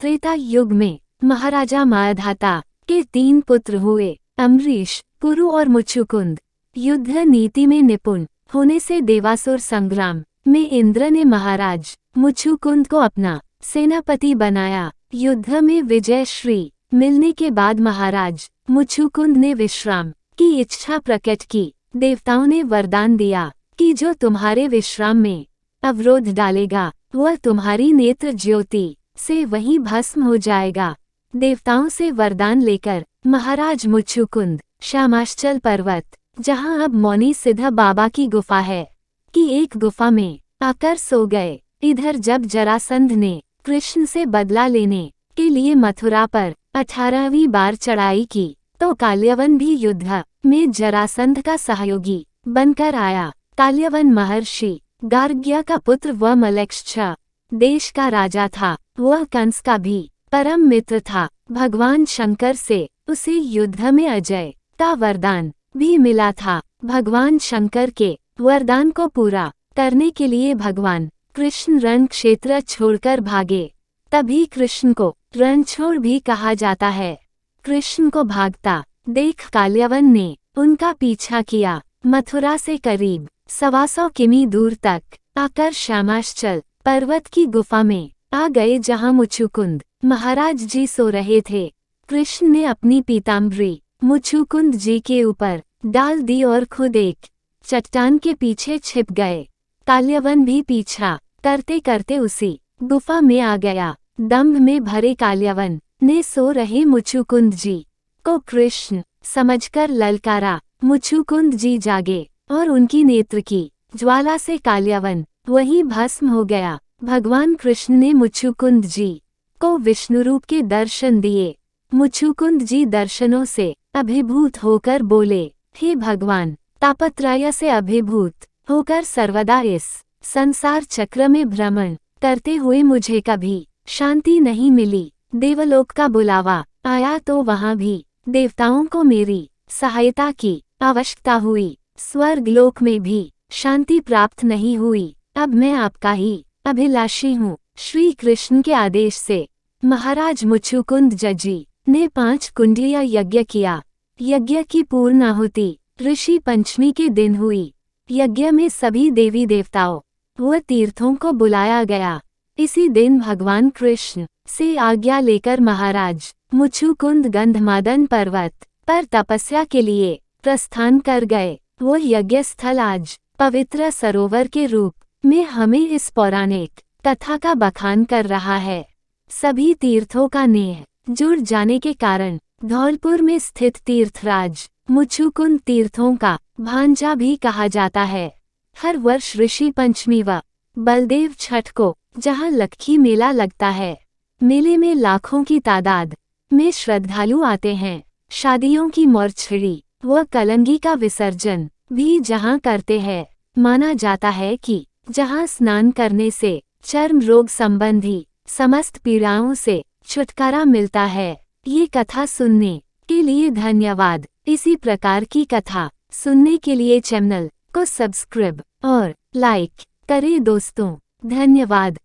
त्रेता युग में महाराजा मायधाता के 3 पुत्र हुए, अम्बरीश, पुरु और मुचुकुंद। युद्ध नीति में निपुण होने से देवासुर संग्राम में इंद्र ने महाराज मुचुकुंद को अपना सेनापति बनाया। युद्ध में विजय श्री मिलने के बाद महाराज मुचुकुंद ने विश्राम की इच्छा प्रकट की। देवताओं ने वरदान दिया कि जो तुम्हारे विश्राम में अवरोध डालेगा वह तुम्हारी नेत्र ज्योति से वहीं भस्म हो जाएगा। देवताओं से वरदान लेकर महाराज मुचुकुंद श्यामाचल पर्वत, जहां अब मौनी सिद्ध बाबा की गुफा है, की एक गुफा में आकर सो गए। इधर जब जरासंध ने कृष्ण से बदला लेने के लिए मथुरा पर 18वीं बार चढ़ाई की, तो काल्यवन भी युद्ध में जरासंध का सहयोगी बनकर आया। काल्यवन महर्षि गार्ग्य का पुत्र व मलक्ष देश का राजा था। वह कंस का भी परम मित्र था। भगवान शंकर से उसे युद्ध में अजय का वरदान भी मिला था। भगवान शंकर के वरदान को पूरा करने के लिए भगवान कृष्ण रण क्षेत्र छोड़कर भागे, तभी कृष्ण को रणछोड़ भी कहा जाता है। कृष्ण को भागता देख काल्यवन ने उनका पीछा किया। मथुरा से करीब 125 किमी दूर तक आकर श्यामाचल पर्वत की गुफा में आ गए, जहां मुचुकुंद महाराज जी सो रहे थे। कृष्ण ने अपनी पीताम्बरी मुचुकुंद जी के ऊपर डाल दी और खुद एक चट्टान के पीछे छिप गए। काल्यवन भी पीछा करते करते उसी गुफा में आ गया। दंभ में भरे काल्यवन ने सो रहे मुचुकुंद जी को कृष्ण समझकर ललकारा। मुचुकुंद जी जागे और उनकी नेत्र की ज्वाला से काल्यवन वहीं भस्म हो गया। भगवान कृष्ण ने मुचुकुंद जी को विष्णु रूप के दर्शन दिए। मुचुकुंद जी दर्शनों से अभिभूत होकर बोले, हे भगवान, तापत्रय से अभिभूत होकर सर्वदा इस संसार चक्र में भ्रमण करते हुए मुझे कभी शांति नहीं मिली। देवलोक का बुलावा आया तो वहां भी देवताओं को मेरी सहायता की आवश्यकता हुई। स्वर्गलोक में भी शांति प्राप्त नहीं हुई। अब मैं आपका ही अभिलाषी हूँ। श्री कृष्ण के आदेश से महाराज मुचुकुंद जी ने 5 कुंडलीय यज्ञ किया। यज्ञ की पूर्णाहुति ऋषि पंचमी के दिन हुई। यज्ञ में सभी देवी देवताओं व तीर्थों को बुलाया गया। इसी दिन भगवान कृष्ण से आज्ञा लेकर महाराज मुचुकुंद गंधमादन पर्वत पर तपस्या के लिए प्रस्थान कर गए। वो यज्ञ स्थल आज पवित्र सरोवर के रूप में हमें इस पौराणिक कथा का बखान कर रहा है। सभी तीर्थों का नेह जुड़ जाने के कारण धौलपुर में स्थित तीर्थराज मुचुकुंद तीर्थों का भांजा भी कहा जाता है। हर वर्ष ऋषि पंचमी व बलदेव छठ को जहां लक्खी मेला लगता है, मेले में लाखों की तादाद में श्रद्धालु आते हैं। शादियों की मोरछड़ी व कलंगी का विसर्जन भी जहां करते हैं। माना जाता है कि जहां स्नान करने से चर्म रोग संबंधी समस्त पीड़ाओं से छुटकारा मिलता है। ये कथा सुनने के लिए धन्यवाद। इसी प्रकार की कथा सुनने के लिए चैनल को सब्सक्राइब और लाइक करें दोस्तों। धन्यवाद।